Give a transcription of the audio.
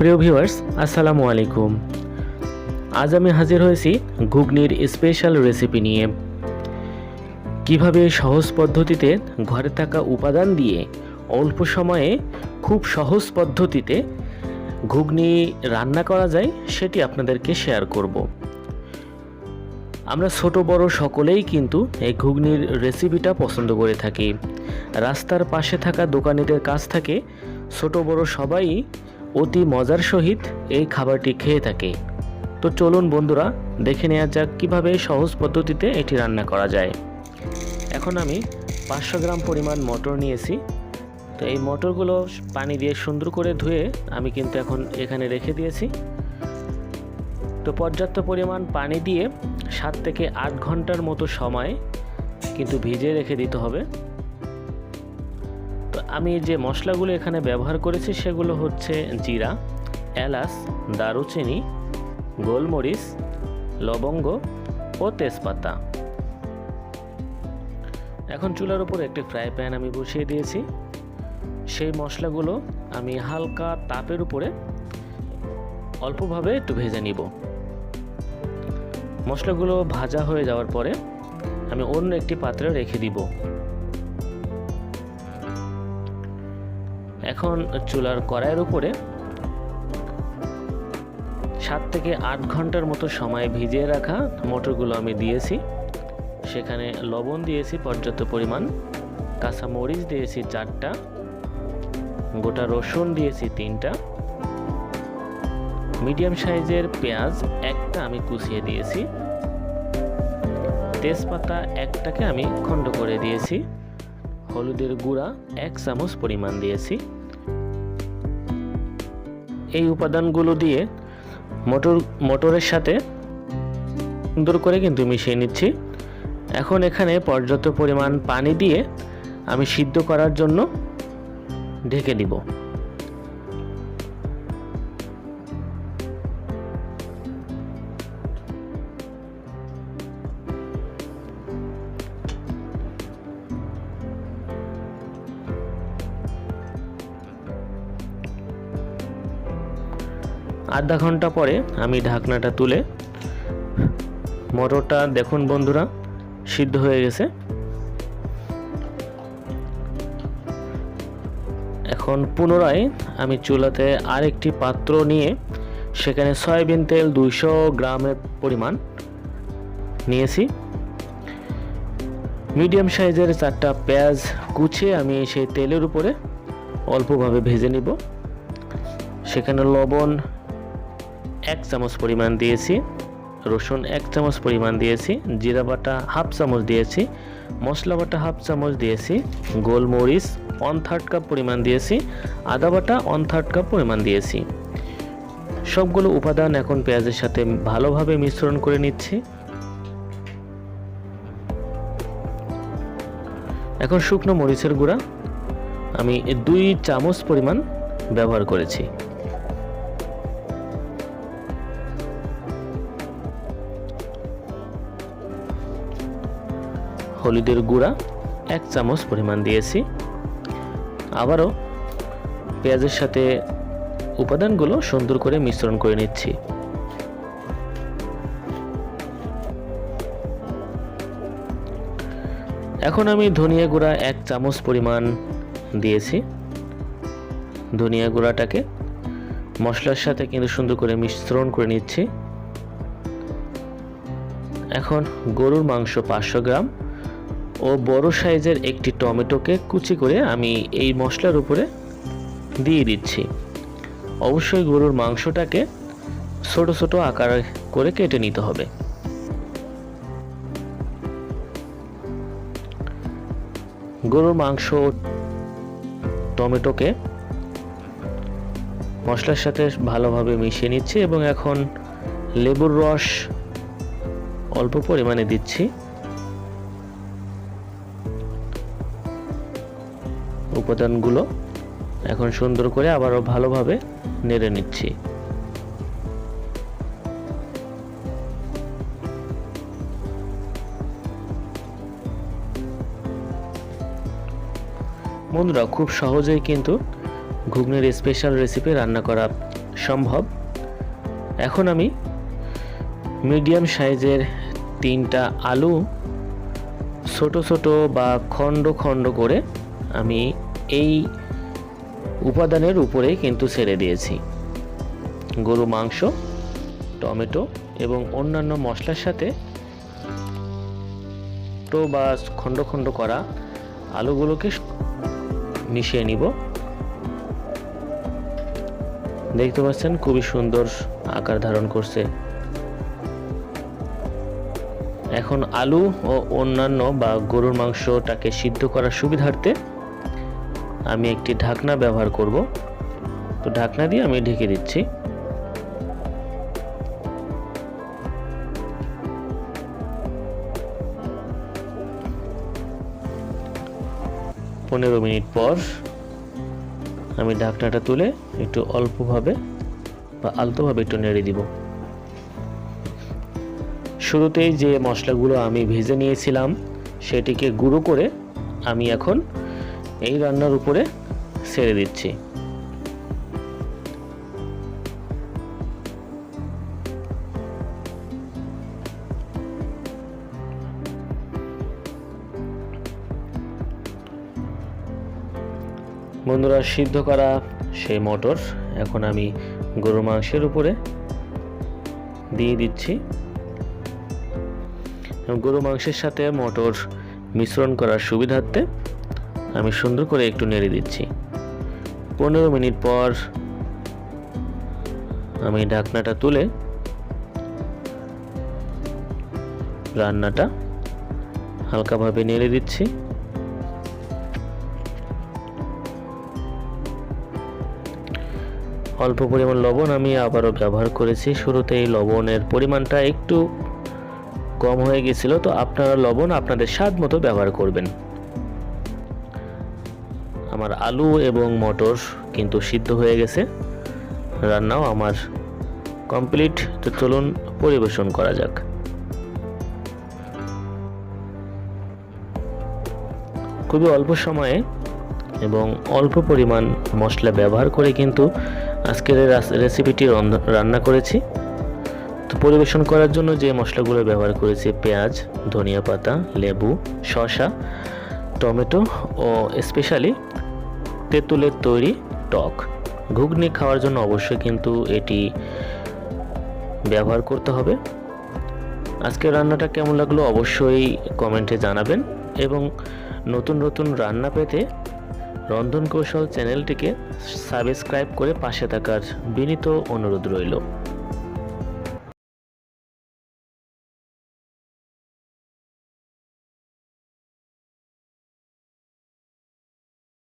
প্রিয় ভিউয়ার্স, আসসালামু আলাইকুম। আজ আমি হাজির হয়েছি ঘুগনির স্পেশাল রেসিপি নিয়ে। কিভাবে সহজ পদ্ধতিতে ঘরে থাকা উপাদান দিয়ে অল্প সময়ে খুব সহজ পদ্ধতিতে ঘুগনি রান্না করা যায় সেটি আপনাদেরকে শেয়ার করব। আমরা ছোট বড় সকলেই কিন্তু এই ঘুগনির রেসিপিটা পছন্দ করে থাকি। রাস্তার পাশে থাকা দোকানিদের কাছ থেকে ছোট বড় সবাই অতি মজার সহিত এই খাবারটি খেয়ে থাকে। তো চলুন বন্ধুরা, দেখে নেওয়া যাক কীভাবে সহজ পদ্ধতিতে এটি রান্না করা যায়। এখন আমি 500 গ্রাম পরিমাণ মটর নিয়েছি। তো এই মটরগুলো পানি দিয়ে সুন্দর করে ধুয়ে আমি কিন্তু এখন এখানে রেখে দিয়েছি। তো পর্যাপ্ত পরিমাণ পানি দিয়ে 7 থেকে 8 ঘন্টার মতো সময় কিন্তু ভিজিয়ে রেখে দিতে হবে। তো আমি যে মশলাগুলো এখানে ব্যবহার করেছি সেগুলো হচ্ছে জিরা, এলাচ, দারুচিনি, গোলমরিচ, লবঙ্গ ও তেজপাতা। এখন চুলার উপর একটি ফ্রাই প্যান আমি বসিয়ে দিয়েছি। সেই মশলাগুলো আমি হালকা তাপের উপরে অল্পভাবে একটু ভেজে নিব। মশলাগুলো ভাজা হয়ে যাওয়ার পরে আমি অন্য একটি পাত্রে রেখে দিব। এখন চুলার কড়াইয়ের উপরে 7 থেকে 8 ঘন্টার মতো সময় ভিজিয়ে রাখা মটরগুলো আমি দিয়েছি। সেখানে লবণ দিয়েছি পর্যাপ্ত পরিমাণ, কাঁচা মরিচ দিয়েছি 4টা, গোটা রসুন দিয়েছি 3টা, মিডিয়াম সাইজের পেঁয়াজ 1টা আমি কুচিয়ে দিয়েছি, তেজপাতা 1টাকে আমি খণ্ড করে দিয়েছি, হলুদের গুঁড়া 1 চামচ পরিমাণ দিয়েছি। এই উপাদানগুলো দিয়ে মটরের সাথে সুন্দর করে কিন্তু মিশিয়ে নিচ্ছি। এখন এখানে পর্যাপ্ত পরিমাণ পানি দিয়ে আমি সিদ্ধ করার জন্য ঢেকে দিব। আধা ঘন্টা পরে আমি ঢাকনাটা তুলে মটরটা দেখুন বন্ধুরা সিদ্ধ হয়ে গেছে। এখন পুনরায় আমি চুলাতে আরেকটি পাত্র নিয়ে সেখানে সয়াবিন তেল 200 গ্রামের পরিমাণ নিয়েছি। মিডিয়াম সাইজের 4টা পেঁয়াজ কুচিয়ে আমি সেই তেলের উপরে অল্পভাবে ভেজে নিব। সেখানে লবণ 1 চামচ পরিমাণ দিয়েছি, রসুন 1 চামচ পরিমাণ দিয়েছি, জিরা বাটা 1/2 চামচ দিয়েছি, মশলা বাটা 1/2 চামচ দিয়েছি, গোলমরিচ 1/3 কাপ পরিমাণ দিয়েছি, আদা বাটা 1/3 কাপ পরিমাণ দিয়েছি। সবগুলো উপাদান এখন পেঁয়াজের সাথে ভালোভাবে মিশ্রণ করে নিচ্ছি। এখন শুকনো মরিচের গুঁড়া আমি 2 চামচ পরিমাণ ব্যবহার করেছি। হলুদের গুঁড়া 1 চামচ পরিমাণ দিয়েছি। আবারও পেঁয়াজের সাথে উপাদানগুলো সুন্দর করে মিশ্রণ করে নিচ্ছি। এখন আমি ধনিয়া গুঁড়া 1 চামচ পরিমাণ দিয়েছি। ধনিয়া গুঁড়াটাকে মশলার সাথে কিন্তু সুন্দর করে মিশ্রণ করে নিচ্ছি। এখন গরুর মাংস 500 গ্রাম ও বড় সাইজের একটি টমেটোকে কুচি করে আমি এই মশলার উপরে দিয়ে দিচ্ছি। অবশ্যই গরুর মাংসটাকে ছোট ছোট আকার করে কেটে নিতে হবে। গরুর মাংস টমেটোকে মশলার সাথে ভালোভাবে মিশিয়ে নিচ্ছি এবং এখন লেবুর রস অল্প পরিমাণে দিচ্ছি। উপাদানগুলো এখন সুন্দর করে আবারও ভালোভাবে নেড়ে নিচ্ছি। বন্ধুরা, খুব সহজেই কিন্তু ঘুগনির স্পেশাল রেসিপি রান্না করা সম্ভব। এখন আমি মিডিয়াম সাইজের 3টা আলু ছোট ছোট বা খণ্ড খণ্ড করে আমি এই উপাদানের উপরেই কিন্তু ছেড়ে দিয়েছি। গরু মাংস, টমেটো এবং অন্যান্য মশলার সাথে ছোট বা খণ্ড খণ্ড করা আলুগুলোকে মিশিয়ে নিব। দেখতে পাচ্ছেন খুবই সুন্দর আকার ধারণ করছে। এখন আলু ও অন্যান্য বা গরুর মাংসটাকে সিদ্ধ করার সুবিধার্থে আমি একটি ঢাকনা ব্যবহার করব। তো ঢাকনা দিয়ে আমি ঢেকে দিচ্ছি। পনেরো মিনিট পর আমি ঢাকনাটা তুলে একটু অল্পভাবে বা আলতোভাবে একটু নেড়ে দিব। শুরুতেই যে মশলাগুলো আমি ভেজে নিয়েছিলাম সেটিকে গুঁড়ো করে আমি এখন এই রান্নার উপরে ছেড়ে দিচ্ছি। বন্ধুরা, সিদ্ধ করা সেই মটর এখন আমি গরুর মাংসের উপরে দিয়ে দিচ্ছি। গরু মাংসের সাথে মটর মিশ্রণ করার সুবিধার্থে আমি সুন্দর করে একটু নেড়ে দিচ্ছি। 15 মিনিট পর আমি ঢাকনাটা তুলে রান্নাটা হালকাভাবে নেড়ে দিচ্ছি। অল্প পরিমাণ লবণ আমি আবারও ব্যবহার করেছি। শুরুতে এই লবণের পরিমাণটা একটু কম হয়ে গেছিল, তো আপনারা লবণ আপনাদের স্বাদ মতো ব্যবহার করবেন। আমার আলু এবং মটর কিন্তু সিদ্ধ হয়ে গেছে, রান্নাও আমার কমপ্লিট। তো চলুন পরিবেশন করা যাক। খুবই অল্প সময়ে এবং অল্প পরিমাণ মশলা ব্যবহার করে কিন্তু আজকের রেসিপিটি রান্না করেছি। তো পরিবেশন করার জন্য যে মশলাগুলো ব্যবহার করেছি পেঁয়াজ, ধনিয়া পাতা, লেবু, শসা, টমেটো ও স্পেশালি তেঁতুলের তৈরি টক। ঘুগনি খাওয়ার জন্য অবশ্যই কিন্তু এটি ব্যবহার করতে হবে। আজকের রান্নাটা কেমন লাগলো অবশ্যই কমেন্টে জানাবেন এবং নতুন নতুন রান্না পেতে রন্ধন কৌশল চ্যানেলটিকে সাবস্ক্রাইব করে পাশে থাকার বিনীত অনুরোধ রইল।